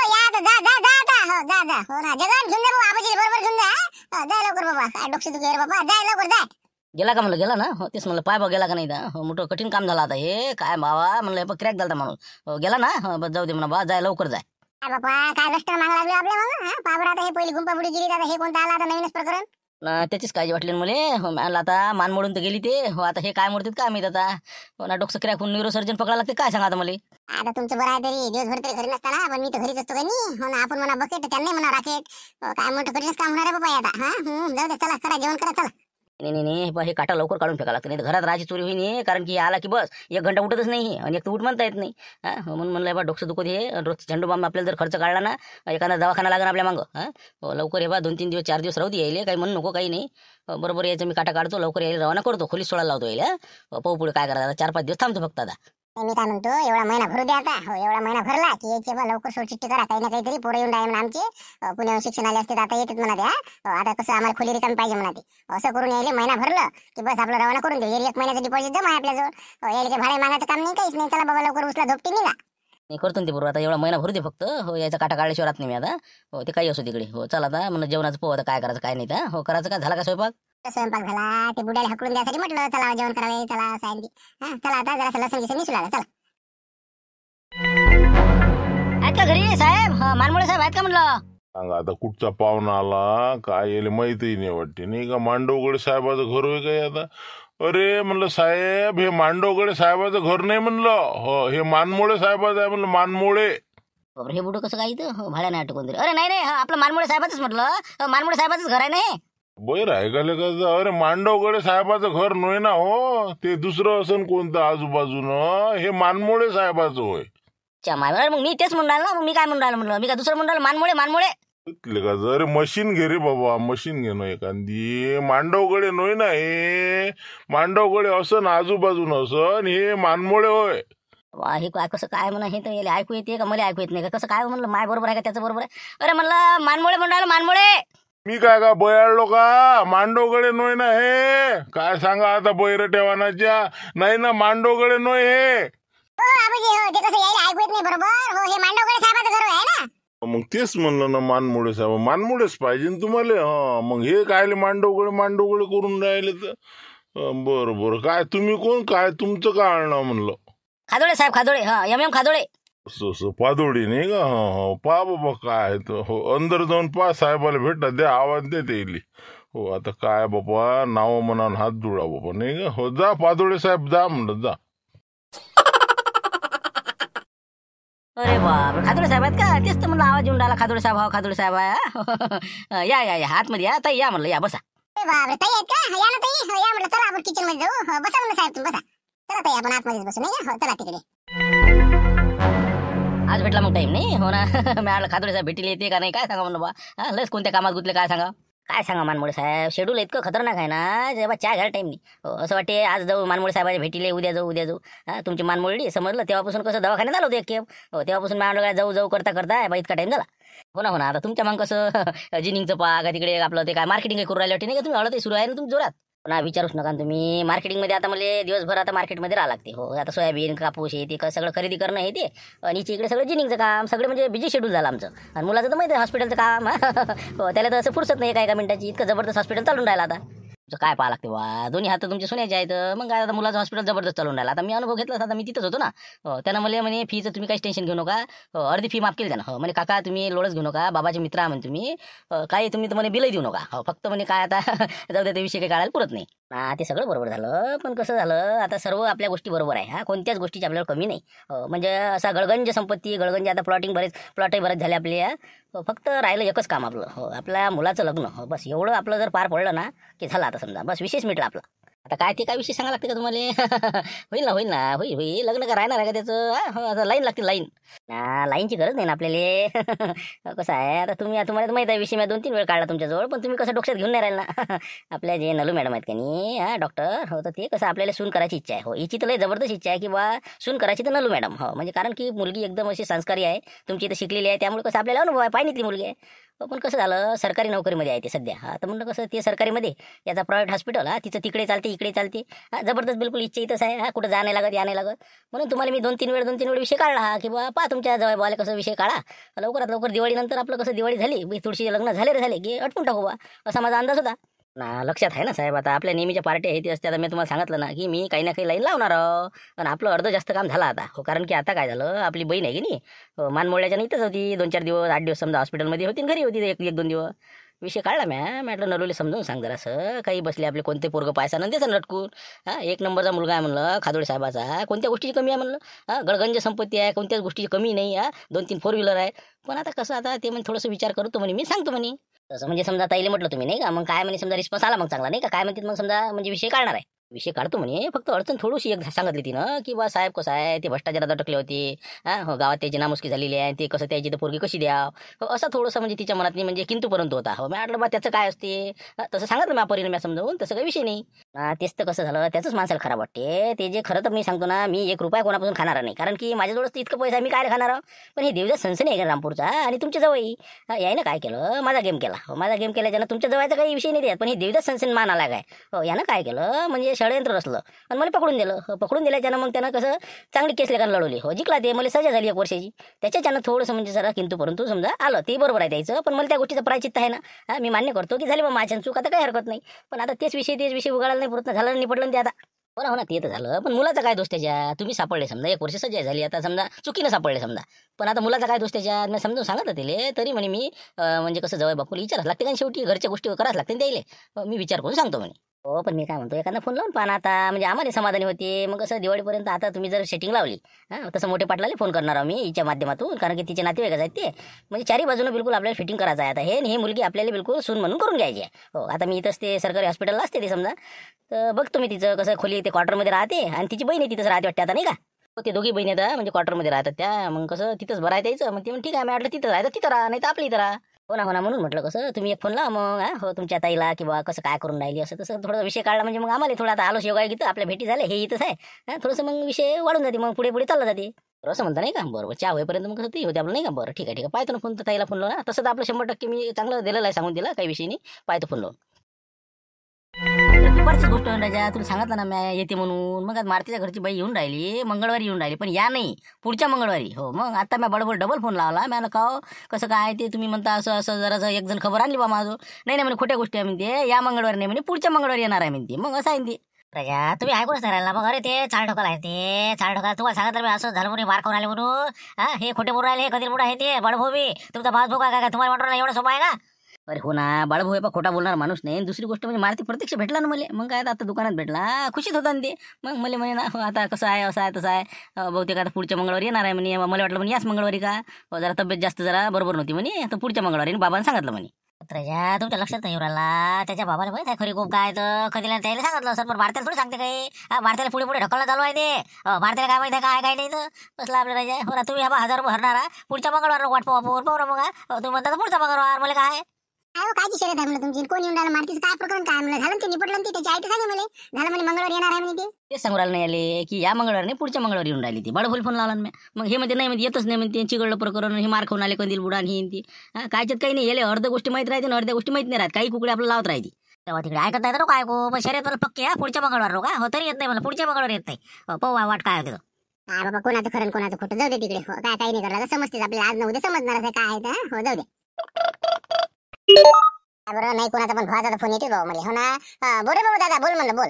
या आता जा जा जा आता हो जा जा हो ना जगन घेऊन जा बाबा आबाजी बरोबर घेऊन जा जा लवकर बाबा काय डोकं दुखे रे बाबा जा लवकर जा गेला का म्हणलं गेला ना हो तेच म्हणलं पाय बा गेला का नाही दा हो मोठं कठीण काम झालं आता हे काय बाबा म्हणलं क्रॅक झाला माणूस हो गेला ना हो, बस जाऊ दे म्हणा बा जाय लवकर जाय बाबा काय कष्ट मागा लागले आपल्या मग हा पाबर आता हे पहिली गुंपाबुडी गेली आता हे कोणतं आला आता नवीनच प्रकरण त्याचीच काळजी वाटली ना मला हो म्हणलं आता मान मोडून तर गेली ते हो आता हे काय मोडतात काय माहित आता हो ना डोकं क्रॅक होऊन न्यूरोसर्जन पकडा लागते काय सांगा आता मला आता तुमचं बरं आहे तरी दिवसभर तरी घरी नसताना पण मी तर घरीच असतो का नाही हो ना आपण म्हणा बकेट त्यांनी म्हणा राकेट काय मोठं कठीणच काम होणार आहे बाबा हे आता हा जाऊ दे चला करा जेवण करा चला नाही हे काटा लवकर काढून फेका लागतं नाही घरात राहायची चोरी होईन कारण की आला की बस 1 घंटा उठतच नाही आणि एक तर उठ म्हणता येत नाही म्हणून म्हणलं बा डोकं दुखत हे रोज झेंडू बाम आपल्याला जर खर्च काढला ना एखादा दवाखाना लागणार आपल्या मागं लवकर हे बा 2-3 दिवस 4 दिवस राहू दे यायले काही म्हणू नको काही नाही बरोबर यायचं मी काटा काढतो लवकर यायला रवाना करतो खोलीत सोडायला लावतो यायला पाहू पुढे काय करायचं 4-5 दिवस थांबतो फक्त आता मी काय म्हणतो एवढा महिना भरू द्या आता हो एवढा महिना भरला की यायचे बा लवकर सोडचिट्टी करा काही ना काहीतरी पोरं येऊन राहिले म्हणा आमचे पुण्याहून शिक्षणाला असते आता येतात म्हणा त्या आता कसं आम्हाला खोली रिकामी पाहिजे म्हणा ते असं करून यायले महिना भरलं की बस आपलं रवाना करून देऊ 1 महिन्याचं डिपॉझिट जमा आहे आपल्याजवळ यायला काही भाडे मागायचं काम नाही काहीच नाही चला बाबा लवकर उचला धोपटी निघा नाही करतो ते बरोबर आता एवढा महिना भरू दे फक्त हो याचा काटा काढल्याशिवाय राहत नाही मी आता हो ते काही असो तिकडे हो चला आता म्हणलं जेवणाचं पोह आता काय करायचं काय नाही हो करायचं काय झाला का स्वयंपाक स्वयंपाक झाला ते बुड्याला हकलून द्यासाठी म्हटलं चला जेवण करावे चला सायंती चला आता जरा लसूण गिसून निसू लागला चला आहेत का घरी साहेब मानमोळे साहेब आहेत का म्हणलं सांगा आता कुठचा पाहुणा आला काय यायला माहितही नाही वाटते नाही का मांडवगडे साहेबाचं घर होय काय आता अरे म्हणलं साहेब हे मांडवगडे साहेबाचं घर नाही म्हणलं हो हे मानमोळे साहेबाचं आहे म्हणलं मानमोळे बाबरे हे बुडं कसं काय इथं भाड्या नाही आटकून अरे नाही आपलं मानमोळे साहेबाचंच म्हटलं मानमोळे साहेबाचंच घर आहे ना बरं आहे का लेका अरे मांडवगडे साहेबाचं घर नव्हे ना हो ते दुसरं असन कोणतं आजूबाजूनं हे मानमोळे साहेबाचं होय माय मग मी तेच म्हणून राहिलो ना मग मी काय म्हणून राहिलो म्हणलं मी काय दुसरं म्हणून राहिलो मानमोळे का अरे मशीन घे रे बाबा मशीन घे ना एखादी मांडवगडे नव्हे ना हे मांडवगडे असन आजूबाजून असन हे मानमोळे होय हे काय कसं काय म्हणा हे तर याला ऐकू येते का मला ऐकू येत नाही का कसं काय म्हणलं माय बरोबर आहे का त्याचं बरोबर आहे अरे म्हणलं मानमोळे म्हणून राहिलो मानमोळे मी काय का बयाळलो का मांडवगडे नव्हे ना हे काय सांगा आता बैरटेवानाच्या नाही ना मांडवगडे नव्हे हे हो आबाजी हो ते कसं यायला ऐकू येत नाही बरोबर हो हे मांडवगडे साहेबाचं घर आहे ना मग तेच म्हणलं ना मानमोळे साहेब मानमोळेच पाहिजे ना तुम्हाला मग हे कायले मांडवगडे करून राहिले तर बरं काय तुम्ही कोण काय तुमचं काय आणणार म्हणलं खादोळे साहेब खादोळे MM खादोळे असं पादोडी नाही का पा बाबा काय तर हो अंदर जाऊन पा साहेबाला भेटा द्या आवाज देते येईल हो आता काय बाबा नाव म्हणून हात जोडा बाबा नाही का हो जा पादोळे साहेब जा म्हणलं जा अरे बाप खादोळे साहेब आहेत का तेच तर म्हणलं आवाज येऊन राहिला खादोळे साहेब आहे या आतमध्ये या ताई या म्हणलं या बसा बापरे ताई आहेत का या ना ताई या म्हटलं चला आपण किचन मध्ये जाऊ बसा म्हणलं साहेब तुम्ही बसा चला ताई आपण आतमध्येच बसू नाही हो चला तिकडे आज भेटला मग टाईम नाही हो ना मी खादोळे साहेब भेटीला येते का नाही काय सांगा म्हणलं बा लस कोणत्या कामात गुतले काय सांगा मानमोळे साहेब शेड्यूल इतकं खतरनाक आहे ना जेव्हा चहा घ्यायला टाईम नाही हो असं वाटते आज जाऊ मानमोळे साहेबाच्या भेटीले उद्या जाऊ तुमची मानमोळी समजलं तेव्हापासून कसं दवाखान्यात आलो होतो एक केप हो तेव्हापासून मानमोळे जाऊ करता इतका टाईम झाला हो ना आता तुमच्या मग कसं जिनिंगचं पा का तिकडे आपलं ते काय मार्केटिंग करून राहिले वाटते नाही का तुम्ही हळद सुरू आहे ना तुम्ही जोरात ना विचारूच नका तुम्ही मार्केटिंगमध्ये आता मला दिवसभर आता मार्केटमध्ये राहा लागते हो आता सोयाबीन कापूस हे ते सगळं खरेदी करणं हे ते आणि इकडे सगळं जिनिंगचं काम सगळं म्हणजे बिझी शेड्यूल झालं आमचं आणि मुलाचं तर माहिती आहे हॉस्पिटलचं काम हो त्याला तर असं फुरसत नाही एका मिनिटाची इतकं जबरदस्त हॉस्पिटल चालून राहिला आता काय पाहा लागते बा दोन्ही हात तुमचे सोन्याचे आहेत मग आता मुलाचं हॉस्पिटल जबरदस्त चालून राहिला आता मी अनुभव घेतला आता मी तिथंच होतो ना त्यानं मला म्हणे फीचं तुम्ही काहीच टेन्शन घेऊ नका अर्धी फी माफ केली त्यानं हो म्हणे काका तुम्ही लोडच घेऊ नका बाबाचे मित्र आहे म्हणे तुम्ही काही तुम्ही तर म्हणे बिलही देऊ नका हो फक्त म्हणे काय आता जाऊ द्या ते विषय काही काढायला पुरत नाही ते सगळं बरोबर झालं पण कसं झालं आता सर्व आपल्या गोष्टी बरोबर आहे कोणत्याच गोष्टीची आपल्याला कमी नाही म्हणजे असा गळगंज संपत्ती गळगंज आता प्लॉटही बरेच झाले आपले फक्त राहिलं एकच काम आपलं हो आपल्या मुलाचं लग्न बस एवढं आपलं जर पार पडलं ना की झालं आता समजा बस विशेष मिटलं आपलं आता काय ते काय विषय सांगा लागते का तुम्हाला होईल ना होईल लग्न का राहणार आहे का त्याचं आता लाईन लागते लाईनची गरज नाही ना आपल्याला कसं आहे आता तुम्हाला माहिती आहे विषय मी 2-3 वेळ काढला तुमच्याजवळ पण तुम्ही कसं डोक्यात घेऊन नाही राहिला ना आपल्या जे नलू मॅडम आहेत का नाही डॉक्टर हो तर ते कसं आपल्याला सून करायची इच्छा आहे हो हिची तर लय जबरदस्त इच्छा आहे की बा सून करायची तर नलू मॅडम हो म्हणजे कारण की मुलगी एकदम अशी संस्कारी आहे तुमची इथं शिकलेली आहे त्यामुळे कसं आपल्याला अनुभव आहे पाहिजे मुलगी आहे पण कसं झालं सरकारी नोकरीमध्ये आहे ते सध्या. तर म्हणलं कसं ते सरकारीमध्ये याचा प्रायव्हेट हॉस्पिटल तिचं तिकडे चालते इकडे चालते. जबरदस्त बिलकुल इच्छा इथंच आहे. कुठं जाणे लागत याने लागत. म्हणून तुम्हाला मी 2-3 वेळ विषय काढला की बा पहा तुमच्या जवळ बोलायला कसं विषय काढा लवकरात लवकर दिवाळीनंतर आपलं कसं दिवाळी झाली थोडीशी लग्न झाले की अटकून टाकू बा असा माझा अंदाज होता ना. लक्षात आहे ना साहेब आता आपल्या नेहमीच्या पार्ट्या हे ते असते. आता मी तुम्हाला सांगितलं ना की मी काही ना काही लाईन लावणार आहो आणि आपलं अर्ध जास्त काम झालं आता. कारण की आता काय झालं आपली बहीण आहे की नाही मानमोळ्याच्या इथंच होती 2-4 दिवस 8 दिवस समजा हॉस्पिटलमध्ये होती घरी होती 1-2 दिवस. विषय काढला म्हटलं नरोली समजून सांग जरासं काही बसले आपले कोणते पोरगं पायसा न त्याचं लटकून. एक नंबरचा मुलगा आहे म्हणलं खादोडे साहेबाचा. कोणत्या गोष्टीची कमी आहे म्हणलं. गडगंज संपत्ती आहे कोणत्याच गोष्टीची कमी नाही. 2-3 4 व्हीलर आहे. पण आता कसं आता ते म्हणजे थोडंसं विचार करतो म्हणे मी सांगतो म्हणे तसं म्हणजे समजा ताईले म्हटलं तुम्ही नाही का मग काय म्हणे समजा रिस्पॉन्स आला मग चांगला नाही का काय म्हणते मग समजा म्हणजे विषय काढणार आहे. विषय काढतो म्हणे फक्त अडचण थोडीशी एक सांगितली तिनं की बा साहेब कसं आहे ते भ्रष्टाचारात अटकले होते. गावात त्याची नामुष्की झालेली आहे ते कसं त्याची तर पोरगी कशी द्या असं थोडंसं म्हणजे तिच्या मनात नाही म्हणजे किंतु परंतु होता. मी म्हटलं बा त्याचं काय असते तसं सांगितलं मी परिणाम समजावून तसं काही विषय नाही. तेच तर कसं झालं त्याचंच माणसाला खराब वाटते. ते जे खरं तर मी सांगतो ना मी 1 रुपया कोणापासून खाणार नाही कारण की माझ्याजवळच इतकं पैसा मी काय खाणार. पण हे देवदास सनसनी आहे का रामपूरचा आणि तुमच्या जवळ यानं काय केलं माझा गेम केला ज्यानं तुमच्या जवळचा काही विषय नाही देत. पण हे देवदास सनसन मान आला काय यानं काय केलं म्हणजे षडयंत्र रचलं आणि मला पकडून दिल्याच्यानं मग त्यानं कसं चांगली केस लेखन लढवली जिंकला ते मला सजा झाली 1 वर्षाची. त्याच्यानं थोडंसं म्हणजे जरा किंतु परंतु समजा आलं ते बरोबर आहे त्याचं. पण मला त्या गोष्टीचं प्रायचित्त आहे ना. मी मान्य करतो की झाली बा माझ्या चूक आता काही हरकत नाही. पण आता तेच विषय उगाळायला नाही पुरत झालं नाही पडलं ते आता हो ना ते तर झालं. पण मुलाचा काय दोष त्याच्या तुम्ही सापडले समजा 1 वर्ष सजा झाली आता समजा चुकीनं सापडले समजा. पण आता मुलाचा काय दोष त्याच्या मी समजून सांगत तिले तरी म्हणे मी म्हणजे कसं जवळ बापूला विचारावं लागते कारण शेवटी घरच्या गोष्टी करावं लागते द्यायले. मी विचार करून सांगतो म्हणे. हो पण मी काय म्हणतो एखादा फोन लावून पण आता म्हणजे आम्हाला समाधानी होते. मग कसं दिवाळीपर्यंत आता तुम्ही जर सेटिंग लावली तसं मोठे पाटलाला फोन करणार आहो मी हिच्या माध्यमातून कारण की तिचे नातेवाईक आहेत ते म्हणजे 4ही बाजूनं बिलकुल आपल्याला फिटिंग करायचं आहे. आता हे मुलगी आपल्याला बिलकुल सून म्हणून करून घ्यायची आहे. हो आता मी इथंच ते सरकारी हॉस्पिटलला असते ते समजा तर बघ तुम्ही तिचं कसं खोली ते क्वार्टरमध्ये राहते आणि तिची बहीण तिथंच राहते वाटते आता नाही का. ते दोघी बहिणी आता म्हणजे क्वार्टरमध्ये राहतात त्या. मग कसं तिथंच बरं आहे त्याचं. मग ते ठीक आहे मी वाटलं तिथं राहतं तिथं राहा नाही तर आपली इथं राहा. हो ना म्हणून म्हटलं कसं तुम्ही एक फोन लावा मग हो तुमच्या ताईला किंवा कसं काय करून राहिली असं तसं थोडा विषय काढला म्हणजे मग आम्हाला थोडा आता आलोच योगा घेतं आपल्या भेटी झाल्या हे इथंच आहे थोडंसं मग विषय वाढून जाते मग पुढे चाललं जाते असं म्हणता नाही का. बरोबर चहा होईपर्यंत मग कसं ते होते आपलं नाही का. बरं ठीक आहे पाहतो ना फोन तर ताईला फोन लावून तसं तर आपलं 100% मी चांगलं दिलेलं आहे सांगून दिला काही विषय नाही पाहतो फोन लावून. दुपारची गोष्ट राजा तुला सांगितलं ना मी येते म्हणून. मग आज मारुतीच्या घरची बाई येऊन राहिली मंगळवारी येऊन राहिली पण या नाही पुढच्या मंगळवारी. हो मग आता मी बडबड डबल फोन लावला मी का कसं काय ते तुम्ही म्हणता असं जरासं एक जण खबर आणली बा माझं नाही म्हणे खोट्या गोष्टी आहे म्हणते या मंगळवारी नाही म्हणे पुढच्या मंगळवारी येणार आहे म्हणते. मग असं आहे ते प्रजा तुम्ही ऐकूनच नाही राहिला मग अरे ते चाल ठोकाला आहे ते चाल ठोकाला तुम्हाला सांगितलं मी असं झालं म्हणून मार खाऊन आले म्हणून. हे खोटे बोलून राहिले कधी बुडा आहे ते बडभोबी तुमचा बाजभो काय तुम्हाला वाटलं एवढं सोपं आहे का. अरे हो ना बाळभाऊ आहे खोटा बोलणार माणूस नाही. दुसरी गोष्ट म्हणजे मारुती प्रत्यक्ष भेटला ना मला. मग काय आता दुकानात भेटला खुशीत होता ना ते. मग मला म्हणे ना हो आता कसं आहे असं आहे तसं आहे बहुतेक आता पुढच्या मंगळवारी येणार आहे म्हणे. मला वाटलं म्हणे याच मंगळवारी का जरा तब्येत जास्त जरा बरोबर नव्हती म्हणे आता पुढच्या मंगळवारी बाबांनी सांगितलं म्हणे. प्रजा तुमच्या लक्षात नाही राहिला त्याच्या बाबाला माहित आहे खरी खूप काय तर कधी त्याला सांगितलं सर पण भारताला थोडी सांगते काही. भारताला पुढे ढकलणं चालू आहे ते. भारताला काय माहिती आहे काय नाही तर बसला आपल्या राजा. हो ना तुम्ही 1000 रुपये भरणार पुढच्या मंगळवार वाट पाहू मग तुम्ही म्हणता पुढचा मंगळवार मला काय काय कायची शर्यत आहे म्हणलं तुमची कोण येऊन राहिलं मारतीचं काय प्रकरण काय म्हणलं झालं ते निपटलं ते त्याची आई तर सांगे मला झालं म्हणे मंगळवार येणार आहे म्हणे तेच सांगू राहिलं नाही आले की या मंगळवार नाही पुढच्या मंगळवारी येऊन राहिली ती. बडभोल फोन लावला मी. मग हे मध्ये नाही म्हणजे येतच नाही म्हणते चिघडलं प्रकरण हे मार खाऊन आले कंदील बुडा आणि ती कायच्यात काही नाही. येले अर्ध्या गोष्टी माहित राहते ना अर्ध्या गोष्टी माहित नाही राहत. काही कुकडे आपल्याला लावत राहते तेव्हा तिकडे ऐकत नाही तर काय ऐकू पण शर्यत मला पक्की पुढच्या मंगळवार का हो तरी येत नाही मला पुढच्या मंगळवार येत नाही. पाहू वाट काय होते हा बाबा कोणाचं खरं कोणाचं खोटं जाऊ दे तिकडे. हो काय काही नाही करायला समजतेच आपल्याला आज न उद्या समजणार आहे काय आहे हो जाऊ दे. बरं नाही कोणाचा पण भावाचा फोन येते भाऊ मला. हो ना बोल रे बाबा दादा बोल म्हणलं बोल.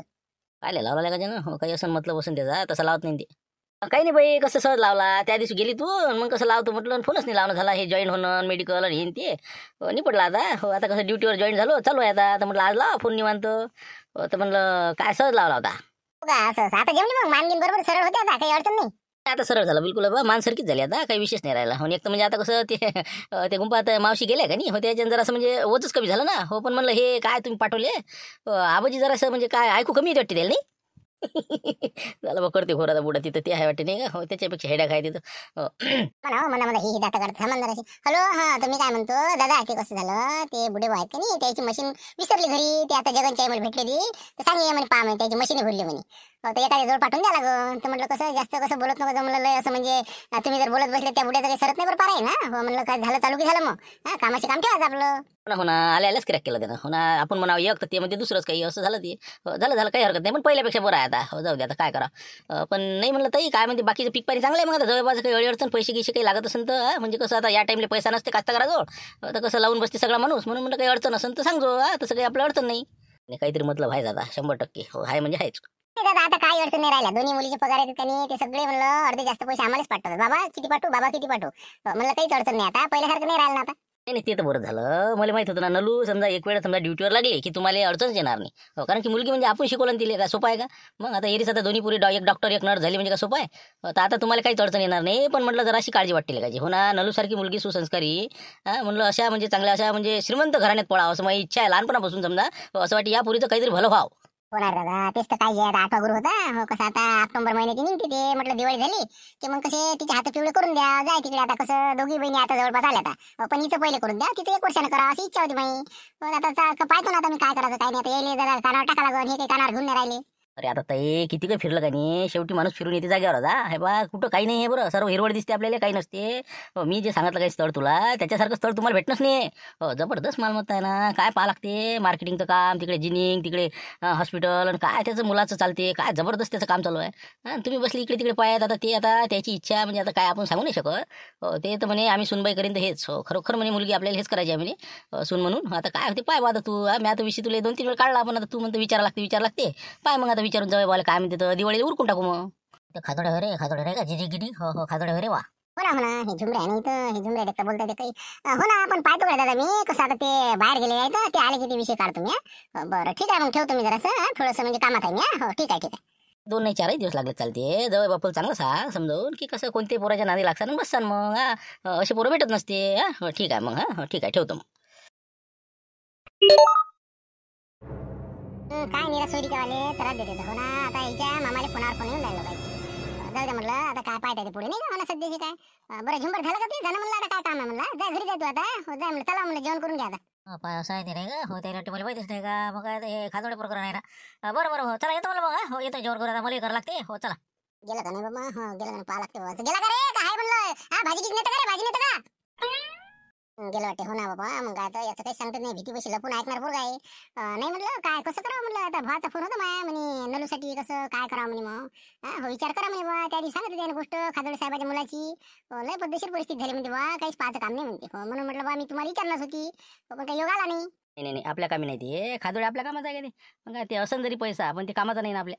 काय लावला का ना काही असं मतलब असून त्याचा तसं लावत नाही ते. काही नाही बाई कसं सहज लावला त्या दिवशी गेली तू मग कसं लावतो म्हटलं फोनच नाही लावणं झाला. हे जॉईन होणं मेडिकल आणि हे ते निपटलं आता. हो आता कसं ड्युटीवर जॉईन झालो चालू आहे आता म्हटलं आज लावा फोन निवांत तर म्हणलं काय सहज लावला होता. असं आता जेवली मग मानगीन बरोबर सरळ होते आता काही अडचण नाही. आता सरळ झालं बिलकुल मानसारखीच झाली आता काही विशेष नाही राहिला. एक तर म्हणजे आता कसं ते गुंपात मावशी गेल्या का नाही हो त्याच्यानं जरासं म्हणजे ओचच कमी झालं ना. हो पण म्हणलं हे काय तुम्ही पाठवले आबाजी जरासं म्हणजे काय ऐकू कमी येते वाटते त्याला नाही. झालं मग करते घोराचा बुडा तिथं ते आहे वाटते नाही का. हो त्याच्यापेक्षा हेड्या काय तिथं म्हणा ही दाता करत थांबणार अशी. हॅलो हा तर मी काय म्हणतो दादा ते कसं झालं ते बुडे आहेत का नाही त्याची मशीन विसरली घरी. ते आता जगनची आई मला भेटलेली तर सांगे म्हणे पहा म्हणे त्याची मशीन भरली म्हणे. तर एखाद्या जवळ पाठवून द्या लागं. तर म्हटलं कसं जास्त कसं बोलत नको म्हणलं, लय असं म्हणजे तुम्ही जर बोलत बसले त्या बुड्याचं काही सरत नाही बरं पार आहे ना. हो म्हणलं काय झालं चालू की झालं मग कामाचे काम ठेवायचं आपलं. हो ना आल्याच क्रॅक केलं त्यानं. हो ना आपण म्हणावं एक तर ते म्हणजे दुसरंच काही असं झालं ते. झालं काही हरकत नाही पण पहिल्यापेक्षा बरं आहे आता. जाऊ दे आता काय करा. पण नाही म्हणलं ताई काय म्हणते बाकीचं पीक पाणी चांगलं आहे मग आता जवळपास काही अडचण पैसे गिसे काही लागत असेल तर म्हणजे कसं आता या टाइमला पैसा नसते कास्तकाराजवळ. तर कसं लावून बसते सगळा माणूस म्हणून म्हणलं काही अडचण असेल तर सांगतो. तसं काही आपलं अडचण नाही. काहीतरी मतलब आहे आता 100%. हो आहे म्हणजे आहेच. दादा आता काही अडचण नाही राहिल्या. दोन्ही मुलीचे पगार येतात त्यांनी ते सगळे म्हणलं अर्धे जास्त पैसे आम्हालाच पाठवतात. बाबा किती पाठवू बाबा किती पाठवू. म्हणलं काहीच अडचण नाही आता पहिल्यासारखं नाही राहिलं ना आता. नाही ते तर बरं झालं. मला माहित होतं ना नलू समजा एक वेळ समजा ड्युटीवर लागली की तुम्हाला अडचणच येणार नाही. कारण की मुलगी म्हणजे आपण शिकवलं तिला का सोपं आहे का. मग आता एरीस आता दोन्ही पुरी एक डॉक्टर एक नर्स झाली म्हणजे का सोपं आहे. तर आता तुम्हाला काहीच अडचण येणार नाही. पण म्हटलं जरा अशी काळजी वाटते का हो ना नलूसारखी मुलगी सुसंस्कारी म्हणलं अशा म्हणजे चांगल्या अशा म्हणजे श्रीमंत घराण्यात पडावं असं माझी इच्छा आहे लहानपणापासून. समजा असं वाटतं या पुरीचं काहीतरी भलं व्हावं. होणार दादा तेच तर काय आता 8वा गुरु होता. हो कसं आता ऑक्टोबर महिन्याची निघते ते म्हटलं दिवाळी झाली की मग कसे तिचे हात पिवळे करून द्या जाय तिकडे. आता कसं दोघी बहिणी आता जवळपास आल्या आता पण हिचं पहिले करून द्या तिचं 1 वर्षानं करा अशी इच्छा होती माझी. आता पाहतो ना आता मी काय करायचं काय नाही. आता यायले जरा कानावर टाका लागून हे काही कानावर घेऊन नाही राहिले. अरे आता ताई किती काही फिरलं का नाही शेवटी माणूस फिरून येते जागेवर जा. हे बा कुठं काही नाही आहे बरं सर्व हिरवळ दिसते आपल्याला काही नसते. मी जे सांगितलं काही स्थळ तुला त्याच्यासारखं स्थळ तुम्हाला भेटणंच नाही. जबरदस्त मालमत्ता आहे ना. काय पाहा लागते मार्केटिंगचं काम तिकडे जिनिंग तिकडे हॉस्पिटल आणि काय त्याचं मुलाचं चालते काय जबरदस्त त्याचं काम चालू आहे. तुम्ही बसली इकडे तिकडे पायात. आता ते आता त्याची इच्छा म्हणजे आता काय आपण सांगू नाही शकत. ते तर म्हणे आम्ही सुनबाई करीन तर हेच. खरोखर म्हणे मुलगी आपल्याला हेच करायची आहे म्हणे सून म्हणून. आता काय होते पाय बा आता तू मी आता विषय तुला 2-3 वेळ काढला आपण. आता तू म्हणतो विचारा लागते पाय मग आता विचारून जाऊ बाला काय म्हणते तर दिवाळीला उरकून टाकू मग. खादोडे हो रे का जिजी गिडी. हो खादोडे हो रे वा. हो ना हे झुमरे आहे नाही तर हे झुमरे देखता बोलतात ते काही. हो ना पण पाहतो का दादा मी कसं आता ते बाहेर गेले आहे तर ते आले की ते विषय काढतो मी. बरं ठीक आहे मग ठेवतो मी जरासं थोडंसं म्हणजे कामात आहे मी. हो ठीक आहे. 2 नाही 4 दिवस लागले चालते. जवळ बापूला चांगलं सांग समजावून की कसं कोणते पोराच्या नादी लागसान बससान मग. असे पोरं भेटत नसते. हो ठीक आहे मग. ठीक आहे ठेवतो मग. काय निरा सोयरीवाले त्रास देते हो ना. आता हिच्या मामाला फोनावर फोन येऊन राहिलो पाहिजे. जाऊ दे म्हटलं आता काय पाहता ते पुढे नाही का मला सध्याची काय. बरं झुंबर झालं का ते झालं म्हणलं आता काय काम आहे म्हणलं जा घरी जाय तू आता. हो जाय म्हणलं चला म्हणलं जेवण करून घ्या आता. पाय असं आहे ते नाही का. हो त्याला मला माहितीच नाही का. मग काय हे खादोडे प्रकरण आहे ना. बरं हो चला येतो मला मग. हो येतो जेवण करू आता मला करावं लागते. हो चला. गेला का नाही बाबा. हो गेला का पाहा लागते बाबा. गेला का रे काय म्हणलं भाजी किती नेतं का रे भाजी नेतं का. गेलं वाटते हो ना बाबा. मग आता याचं काही सांगत नाही भीती पैसे लपून ऐकणार पोरगा आहे. नाही म्हटलं काय कसं करावं म्हणलं आता भावाचा फोन होता माया म्हणे नलूसाठी कसं काय करावं म्हणे मग. हो विचार करा म्हणे बा त्या दिवशी सांगत त्याने गोष्ट खादोडे साहेबाच्या मुलाची. लय पद्धतशीर परिस्थिती झाली म्हणते बा काहीच पाहायचं काम नाही म्हणते. म्हणून म्हटलं बा मी तुम्हाला विचारणारच होती पण काही योग आला नाही. नाही आपल्या कामी नाही ते खादोडे आपल्या कामाचा आहे का ते. मग काय ते असन जरी पैसा पण ते कामाचा नाही ना आपल्या.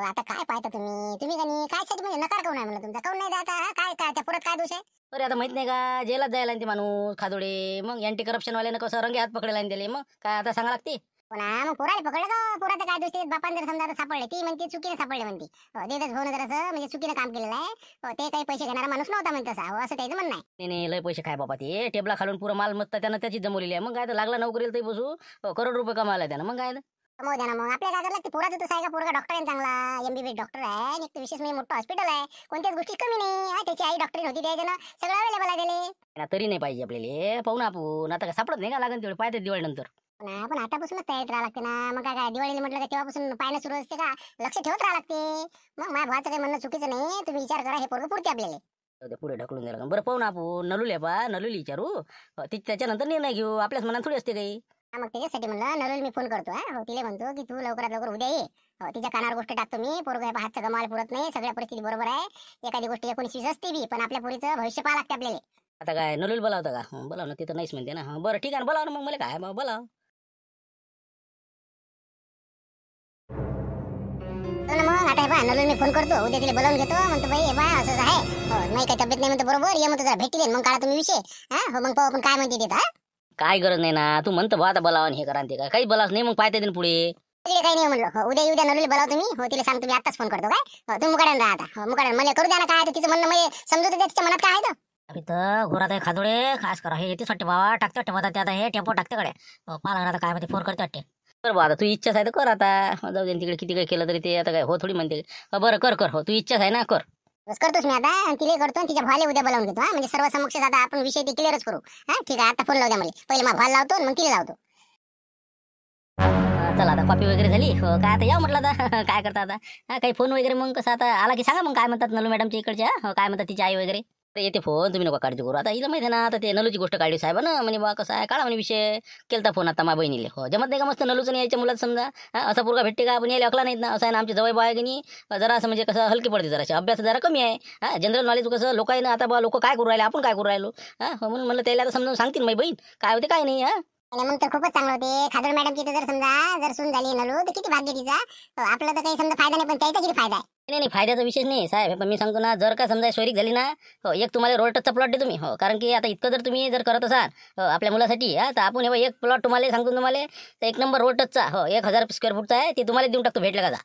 आता काय पाहता तुम्ही का नाही काय साठी म्हणजे नकार काऊन आहे म्हणलं तुमचा काऊन नाही जाता काय काय त्या पुरत काय दोष आहे. अरे आता माहित नाही का जेलात जायला ते माणूस खादोडे. मग अँटी करप्शन वाल्यानं कसं रंगे हात पकडायला दिले. मग काय आता सांगा लागते. मग पोराला पकडलं का पोराचं काय दोष. बापान जर समजा सापडले ती म्हणते चुकीने सापडले म्हणते. देतच भाऊ जर असं म्हणजे चुकीनं काम केलेलं आहे. ते काही पैसे घेणारा माणूस नव्हता म्हणते तसा असं त्याचं म्हणणं आहे. नाही लय पैसे खाय बाबा ते टेबला खालून पुरं मालमत्ता त्यानं त्याची जमवलेली आहे. मग काय तर लागला नोकरीला ते बसू करोड रुपये कमावला त्यानं. मग काय मग द्या ना मग आपल्या काय लागते पोराचं तसं आहे का. पोरगा डॉक्टर आहे चांगला MBBS डॉक्टर आहे. एक विशेष म्हणजे मोठं हॉस्पिटल आहे. कोणत्याच गोष्टी कमी नाही. त्याची आई डॉक्टरीन होती त्याच्यानं सगळं अवेलेबल आहे त्याला. तरी नाही पाहिजे आपल्याला पाहू ना आपण. आता काय सापडत नाही का लागेल तेवढे पाहते दिवाळी नंतर. पण आतापासूनच तयारीत राहा लागते ना. मग काय दिवाळीला म्हटलं का तेव्हापासून पाहायला सुरू असते का. लक्ष ठेवत राहा लागते. मग माझ्या भावाचं काही म्हणणं चुकीचं नाही. तुम्ही विचार करा हे पोरगं पुरते आपल्याला. पुढे ढकलून द्यायला बरं पाहू ना आपण. नलूले नलूली विचारू त्याच्यानंतर निर्णय घेऊ. आपल्याच मनात थोडी असते काही. मग त्याच्यासाठी म्हणलं नरुल मी फोन करतो. हो तिला म्हणतो की तू लवकरात लवकर उद्या ये. तिच्या कानावर गोष्ट टाकतो मी. पोरगं हातचं गमायला पुरत नाही. सगळ्या परिस्थिती बरोबर आहे. एखादी गोष्ट 19-20 असते बी पण आपल्या पोरीचं भविष्य पाहा लागते आपल्याला. आता काय नलूल बोलावतं का. बोलाव ना तिथं नाहीच म्हणते ना. बरं ठीक आहे ना बोलाव ना. मग मला काय बोलाव. मग आता हे बा नरुल मी फोन करतो उद्या तिला बोलावून घेतो. म्हणतो बाई हे बा असंच आहे. नाही काही तब्येत नाही म्हणतो बरोबर ये म्हणतो जरा भेटले मग काढा तुम्ही विषय. हो मग पाहू आपण काय म्हणते तिथं. काय गरज नाही ना. तू म्हणतो बा आता बोलावं हे करा ते काय काही बोलावच नाही. मग पाहते दिन पुढे काही नाही म्हणलं. उद्या नरुल बोलावतो मी. हो तिला सांगतो मी आताच फोन करतो काय. तुम्ही मुकाड्यान राहा आता. मुकाड्यान मला करू द्या ना काय तिचं म्हणणं म्हणजे समजू द्या तिच्या मनात काय आहे. अरे तर घोरात आहे खादोडे खास करा हे येतेच वाटते बाबा. टाकते वाटते मधात आता हे टेम्पो टाकते कडे. मला आता काय माहिती फोन करते वाटते. कर बा आता तू इच्छाच आहे तर कर आता. जाऊ दे तिकडे किती काही केलं तरी ते आता काय हो थोडी म्हणते. बरं कर हो तू इच्छाच आहे ना कर. बस करतोच मी आता. आणि तिला करतो तिच्या भावाला उद्या बोलावून घेतो. म्हणजे सर्व समक्ष आता आपण विषय ते क्लिअरच करू. ठीक आहे आता फोन लावू द्या मला. पहिले माझा भाल लावतो मग तिला लावतो. चला आता कॉफी वगैरे झाली हो, काय आता या म्हटलं आता काय करता आता काही फोन वगैरे मग कसं आता आला की सांगा मग काय म्हणतात नलू मॅडमच्या इकडच्या हो, काय म्हणतात तिची आई वगैरे तर येते फोन तुम्ही नका काळजी करू आता हिला माहिती आहे ना आता ते नलूची गोष्ट काढली साहेब ना म्हणे बा कसं आहे काढा म्हणे विषय केलता फोन आता माझ्या बहिणीले हो जमत नाही का मस्त नलूचं नाही यायच्या मुलात समजा असा पोरगा भेटते का आपण यायला अकला नाहीत ना असं आहे ना आमची जवळ बाय की नाही जरा असं म्हणजे कसं हलकी पडते जराशी अभ्यास जरा कमी आहे जनरल नॉलेज कसं लोक आहे ना आता बा लोक काय करू राहिले आपण काय करू राहिलो म्हणून म्हणलं त्याला आता समजावून सांगतील माझी बहीण काय होते काय नाही आणि मग तर खूपच चांगलं होते खादड मॅडमची तर जर समजा जर सून झाली नलू तर किती भाग्य तिचा आपला तर काही समजा फायदा नाही पण त्याचा किती फायदा आहे नाही नाही फायद्याचा विषय नाही साहेब पण मी सांगतो ना जर का समजा सोयरीक झाली ना हो एक तुम्हाला रोड टचचा प्लॉट दे तुम्ही हो कारण की आता इतकं जर तुम्ही जर करत असाल आपल्या मुलासाठी तर आपण हे एक प्लॉट तुम्हाला सांगतो तुम्हाला तर एक नंबर रोड टचचा हो 1000 स्क्वेअर फूटचा आहे ते तुम्हाला देऊन टाकतो भेटलं का जा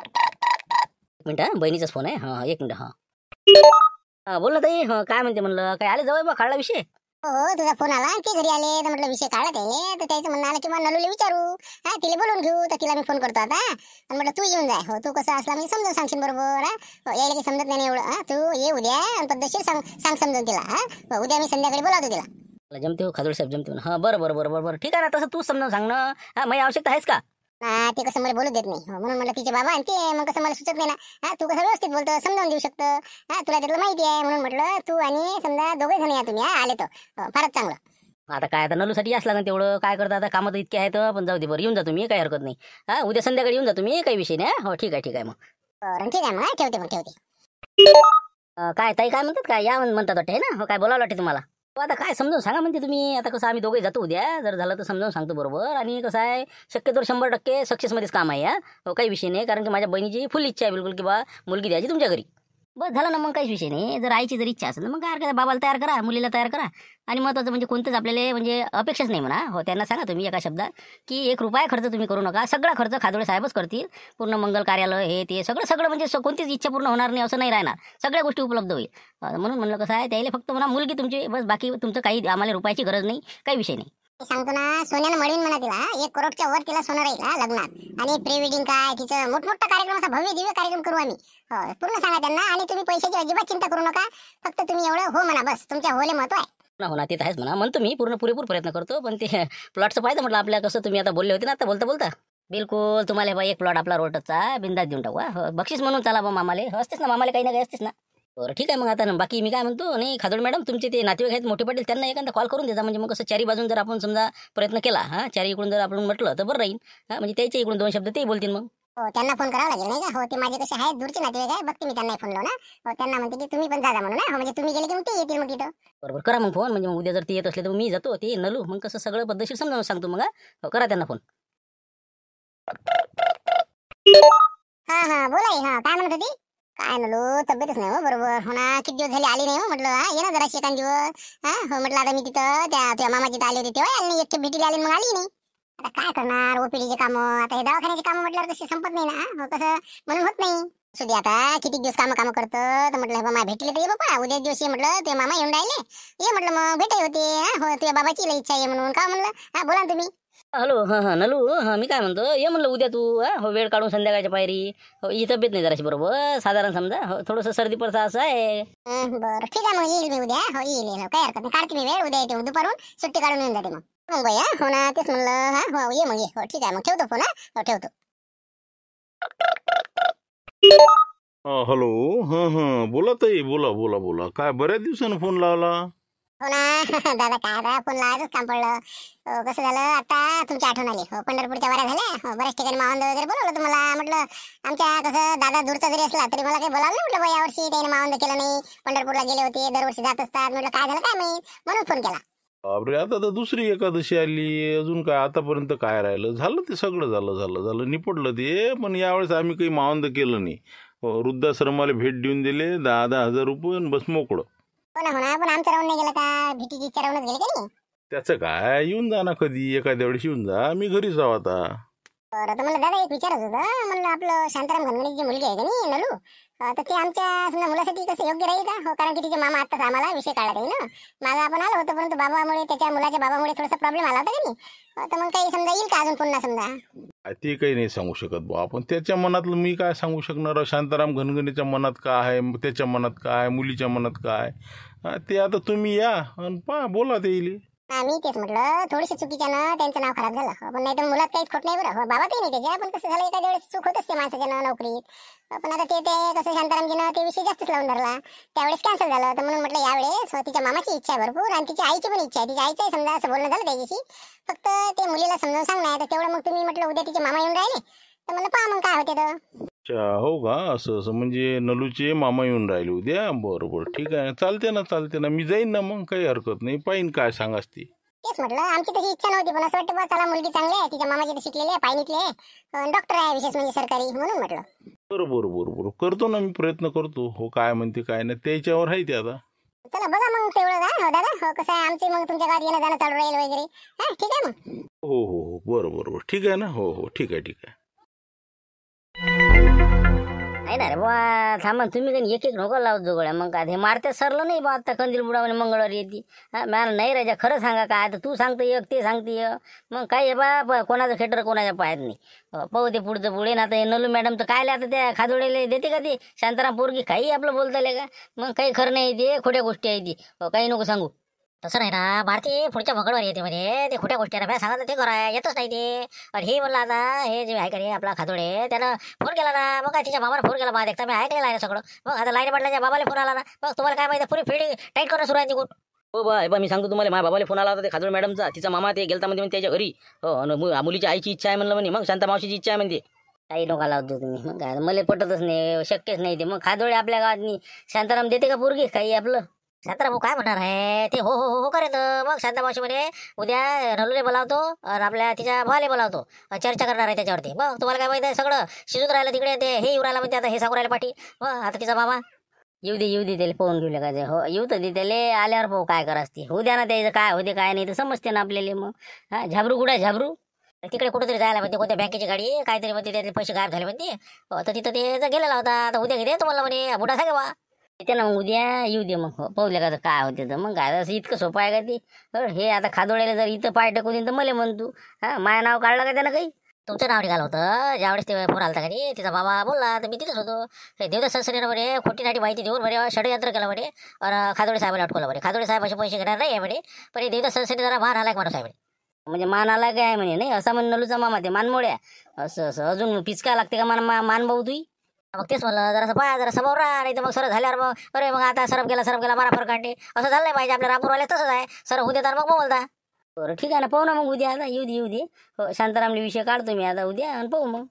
एक मिनिट बहिणीचाच फोन आहे हा एक मिनिट हा बोल ना ताई काय म्हणते म्हणलं काय आले जवळ बा काढला विषय हो तुझा फोन आला आणि ते घरी आले तर म्हटलं विषय काढला त्याने तर त्याचं म्हणणं आलं की मग नलूला विचारू तिला बोलून घेऊ तर तिला मी फोन करतो आता आणि म्हटलं तू येऊन जाय हो तू कसं असला म्हणजे समजून सांगशील बरोबर यायला काही समजत नाही एवढं तू ये उद्या आणि पद्धतशीर सांग समजून तिला उद्या मी संध्याकाळी बोलावतो तिला जमते हो खादोड साहेब जमते हा बरं ठीक आहे ना तसं तूच समजावून सांग ना माझी आवश्यकता आहेस का ते कसं मला बोलू देत नाही म्हणून म्हटलं तिचे बाबा आणि ते मग कसं मला सुचत नाही ना तू कसं व्यवस्थित बोलतो समजावून देऊ शकतं तुला त्यातलं माहिती आहे म्हणून म्हटलं तू आणि समजा दोघे जण या तुम्ही आले तर फारच चांगलं आता काय आता नलूसाठी असला ना तेवढं काय करता आता कामं तर इतके आहेत पण जाऊ दे बरं येऊन जा तुम्ही काही हरकत नाही उद्या संध्याकाळी येऊन जा तुम्ही काही विषय नाही हो ठीक आहे मग बरं ठीक आहे मग ठेवते काय ताई काय म्हणतात काय या म्हणतात वाटते ना हो काय बोलावं वाटते तुम्हाला हो आता काय समजावून सांगा म्हणते तुम्ही आता कसं आम्ही दोघे जातो उद्या जर झालं तर समजावून सांगतो बरोबर आणि कसं आहे शक्यतो 100% सक्सेसमध्येच काम आहे हो काही विषय नाही कारण की माझ्या बहिणीची फुल इच्छा आहे बिलकुल की बा मुलगी द्यायची तुमच्या घरी बस झालं ना मग काहीच विषय नाही जर आईची जर इच्छा असेल तर मग काय करा बाबाला तयार करा मुलीला तयार करा आणि महत्त्वाचं म्हणजे कोणतंच आपल्याला म्हणजे अपेक्षाच नाही म्हणा हो त्यांना सांगा तुम्ही एका शब्दात की 1 रुपया खर्च तुम्ही करू नका सगळा खर्च खादोडे साहेबच करतील पूर्ण मंगल कार्यालय हे ते सगळं म्हणजे कोणतीच इच्छा पूर्ण होणार नाही असं नाही राहणार सगळ्या गोष्टी उपलब्ध होईल म्हणून म्हणलं कसं आहे त्याला फक्त म्हणा मुलगी तुमची बस बाकी तुमचं काही आम्हाला रुपयाची गरज नाही काही विषय नाही मी सांगतो ना सोन्यानं मळवीन म्हणा तिला 1 करोडच्या वर तिला सोनं राहील लग्नात आणि प्री वेडिंग काय तिचं मोठमोठा कार्यक्रम असा भव्य दिव्य कार्यक्रम करू आम्ही पूर्ण सांगा त्यांना आणि तुम्ही पैशाची अजिबात चिंता करू नका फक्त तुम्ही एवढं हो म्हणा बस तुमच्या होले महत्व आहे हो ना ते तर आहेच म्हणा म्हणतो मी पुरेपूर प्रयत्न करतो पण ते प्लॉटचं पाहिजे म्हटलं आपल्या कसं तुम्ही आता बोलले होते ना आता बोलता बिलकुल तुम्हाला बा 1 प्लॉट आपला रोडचा बिंदास देऊन टाकू बक्षीस म्हणून चला बा मामाले असतेच ना मामाले काही ना काही असतेच ना बरं ठीक आहे मग आता बाकी मी काय म्हणतो नाही खादोड मॅडम तुमचे ते नातेवाईक आहेत मोठे पाटील त्यांना एखादा कॉल करून द्यायचा म्हणजे मग कसं चारी बाजून जर आपण समजा प्रयत्न केला चारी इकडून जर आपण म्हटलं तर बरं राहील म्हणजे त्याच्या इकडून 2 शब्द ते बोलतील मग हो त्यांना फोन करावा लागेल नाही का हो ते माझे कसे आहेत दूरचे नातेवाईक आहे बघते मी त्यांना फोन लावून हो त्यांना म्हणते की तुम्ही पण जा म्हणून म्हणजे तुम्ही गेले की मग ते येतील मग तिथं बरोबर करा मग फोन म्हणजे मग उद्या जर ते येत असले तर मी जातो ते नलू मग कसं सगळं पद्धतशीर समजावून सांगतो मग करा त्यांना फोन हा बोला काय म्हणत होती काय नलो तब्येतच नाही हो बरोबर हो ना किती दिवस झाले आली नाही हो म्हटलं ये ना जरा एखाद दिवस हो म्हटलं आता मी तिथं त्या मामाची आली होती तेव्हा आली एकटे भेटीला आली मग आली नाही आता काय करणार ओपीडीचे कामं आता हे दवाखान्याचे कामं म्हटल्यावर कशी संपत नाही ना कसं म्हणून होत नाही सुधी आता किती दिवस काम करतं तर म्हटलं बाबा भेटले तर ये बाबा उद्या दिवस ये म्हटलं ते मामा येऊन राहिले ये म्हटलं मग भेटाई होते हो तुझ्या बाबाची लई इच्छा आहे म्हणून का म्हणलं बोला ना तुम्ही हॅलो हां नलू मी काय म्हणतो ये म्हणलं उद्या तू हो वेळ काढून संध्याकाळच्या पायरी हो ही तब्येत नाही जराशी बरोबर साधारण समजा हो थोडंसं सर्दी पडसा असं आहे बरं ठीक आहे मग येईल मी उद्या हो येईल काही हरकत नाही काढते मी वेळ उद्या येते दुपारून सुट्टी काढून येऊन जाते मग भैया हो ना तेच म्हणलं हो ये मग ये हो ठीक आहे मग ठेवतो फोन हो ठेवतो हॅलो बोला ताई बोला काय बऱ्याच दिवसानं फोन लावला हो ना दादा काय आता फोन लावायचंच काम पडलं कसं झालं आता तुमची आठवण आली हो पंढरपूरच्या वाऱ्या झाल्या बऱ्याच ठिकाणी मावंद वगैरे बोलवलं तुम्हाला म्हटलं आमच्या कसं दादा दूरचा जरी असला तरी मला काही बोलावलं नाही म्हटलं यावर्षी त्याने मावंद केलं नाही पंढरपूरला गेले होते दरवर्षी जात असतात म्हटलं काय झालं काय माहित म्हणून फोन केला बापरे आता तर दुसरी एकादशी आली अजून काय आतापर्यंत काय राहिलं झालं ते सगळं झालं निपटलं ते पण यावेळेस आम्ही काही मावंद केलं नाही वृद्धाश्रमाला भेट देऊन दिले 10,000 रुपये आणि बस मोकळं हो ना पण आमचं राहून नाही गेलं का भीतीची इच्छा राहूनच गेली का नाही त्याचं काय येऊन जा ना कधी एखाद्या वेळेस येऊन जा मी घरीच जाऊ आता बरं तर मला दादा एक विचारत होतं म्हणलं आपलं शांताराम घनगणीची जी मुलगी आहे का नाही नलू तर ते आमच्या समजा मुलासाठी कसं योग्य राहील का हो कारण की तिचे मामा आत्ताच आम्हाला विषय काढला ना मागं आपण आलो होतो परंतु बाबामुळे त्याच्या मुलाच्या बाबामुळे थोडासा प्रॉब्लेम आला होता का नाही तर मग काही समजा येईल का अजून पुन्हा समजा ते काही नाही सांगू शकत बा आपण त्याच्या मनातलं मी काय सांगू शकणार शांताराम घनगणीच्या मनात काय आहे त्याच्या मनात काय मुलीच्या मनात काय ते आता तुम्ही या आणि पहा बोला ते येईल मी तेच म्हटलं थोडीशी चुकीच्यानं त्यांचं नाव खराब झालं पण नाही तर मुलात काहीच खोट नाही बरं बाबा काही नाही त्याच्या पण कसं झालं एखाद्या वेळेस चूक होत असते माणसाच्या नोकरीत पण आता ते कसं शांतारामजीनं ते विषय जास्तच लावून धरला त्यावेळेस कॅन्सल झालं तर म्हणून म्हटलं यावेळेस तिच्या मामाची इच्छा आहे भरपूर आणि तिच्या आईची पण इच्छा आहे तिच्या आईचं समजा असं बोलणं झालं त्याच्याशी फक्त ते मुलीला समजावून सांगणार तर तेवढं मग तुम्ही म्हटलं उद्या तिचे मामा येऊन राहिले तर म्हणलं पहा मग काय होते तर अच्छा हो का असं असं म्हणजे नलूचे मामा येऊन राहिले उद्या बरोबर ठीक आहे चालते ना मी जाईन ना मग काही हरकत नाही पाहिन काय सांगास ती तेच म्हटलं आमची तशी इच्छा नव्हती पण असं वाटतं बा चला मुलगी चांगली आहे तिच्या मामाची तर शिकलेली आहे पायनीतली आहे डॉक्टर आहे विशेष म्हणजे सरकारी म्हणून म्हटलं बरोबर करतो ना मी प्रयत्न करतो हो काय म्हणते काय नाही त्याच्यावर आहे ते आता चला बघा मग तेवढं का हो दादा हो कसं आहे आमचे मग तुमच्या गावात येणं जाणं चालू राहील वगैरे हा ठीक आहे मग हो बरोबर ठीक आहे ना हो ठीक आहे नाही ना रे बा थांबा तुम्ही काही एक नको लावत जोगड्या मग काय हे मारते सरलं नाही बा आता कंदील बुडावणे मंगळवारी येते हा मॅम नाही राजा खरं सांगा काय आता तू सांगते एक ते सांगते मग काय हे बा कोणाचं खेटर कोणाच्या पायात नाही पाहू ते पुढचं पुढे ना आता हे नलू मॅडम तर काय आता त्या खादोडेला देते का ते शांताराम पोरगी काही आपलं बोलताले का मग काही खरं नाही ते खोट्या गोष्टी आहे ती काही नको सांगू तसं नाही ना भारती पुढच्या मंगळवारी येते म्हणे ते खोट्या गोष्टी आहे सांगा ते खरं आहे येतच नाही ते आणि हे म्हणलं आता हे जे आहे का रे आपला खातोडे त्यानं फोन केला ना मग काय तिच्या मामाला फोन केला देखता मी ऐकलेलं आहे सगळं मग आता लाईन पाटलाच्या बाबाला फोन आला ना मग तुम्हाला काय माहिती पुरी फिल्डिंग टाईट करणं सुरू आहे तिकडून हो बा मी सांगतो तुम्हाला माझ्या बाबाला फोन आला होता ते खाजोड मॅडमचा तिचा मामा ते गेलता म्हणजे त्याच्या घरी हो मुलीच्या आईची इच्छा आहे म्हणलं म्हणे मग शांता मावशीची इच्छा आहे म्हणते काही नका लावतो तुम्ही मग काय मला पटतच नाही शक्यच नाही ते मग खाजोडे आपल्या गावात शांताराम देते का पोरगी काही आपलं शांताराम काय म्हणणार आहे ते हो करेत मग शांता मावशी म्हणे उद्या नलूले बोलावतो आणि आपल्या तिच्या भावाले बोलावतो चर्चा करणार आहे त्याच्यावरती मग तुम्हाला काय माहिती आहे सगळं शिजून राहिलं तिकडे ते हे येऊ राहिलं म्हणजे आता हे सांगू राहिलं पाठी मग आता तिचा मामा येऊ दे त्याला पाहून घेऊ काय हो येऊ तर दे त्याला आल्यावर पाहू काय करास ते उद्या ना त्याचं काय होते काय नाही तर समजते ना आपल्याला मग हा झाबरू कुठं आहे झाबरू तिकडे कुठेतरी जायला म्हणते कोणत्या बँकेची गाडी काहीतरी म्हणते त्यातले पैसे गायब झाले म्हणते तर तिथं ते गेलेला होता आता उद्या घेते तुम्हाला म्हणे बुडा सांगे बा येते ना मग उद्या येऊ दे मग पाहूले का काय होते तर मग काय असं इतकं सोपं आहे का ते हे आता खादोड्याला जर इथं पाय टाकून देईन तर मला म्हणतो हा माझं नाव काढलं का त्यानं काही तुमचं नाव निघालं होतं ज्यावेळेस ते फोन आलता का तिचा बाबा बोलला तर मी तिथेच होतो हे देवदास संस्थेनं म्हणे खोटी नाटी माहिती देऊन म्हणे षडयंत्र केलं म्हणे आणि खादोडे साहेबाला अटकवलं म्हणे खादोडे साहेबाचे पैसे घेणार नाही आहे म्हणे पण हे देवदास संस्थेने जरा मान आला माणूस आहे म्हणे म्हणजे मान आला काय म्हणे नाही असं म्हण नलूचा मामा ते मानमोड्या असं अजून पिचका लागते का मान भाऊ तुई मग तेच म्हणलं जरा पाया जरा समोर राहा नाही तर मग सर झाल्यावर मग अरे मग आता सरप गेला मारा फरक काढते असं झालं नाही पाहिजे आपल्या रामपूरवाले तसंच आहे सर होऊ देतात मग बोलता बरं ठीक आहे ना पाहू ना मग उद्या आता येऊ दे हो शांतारामले विषय काढतो मी आता उद्या आणि पाहू मग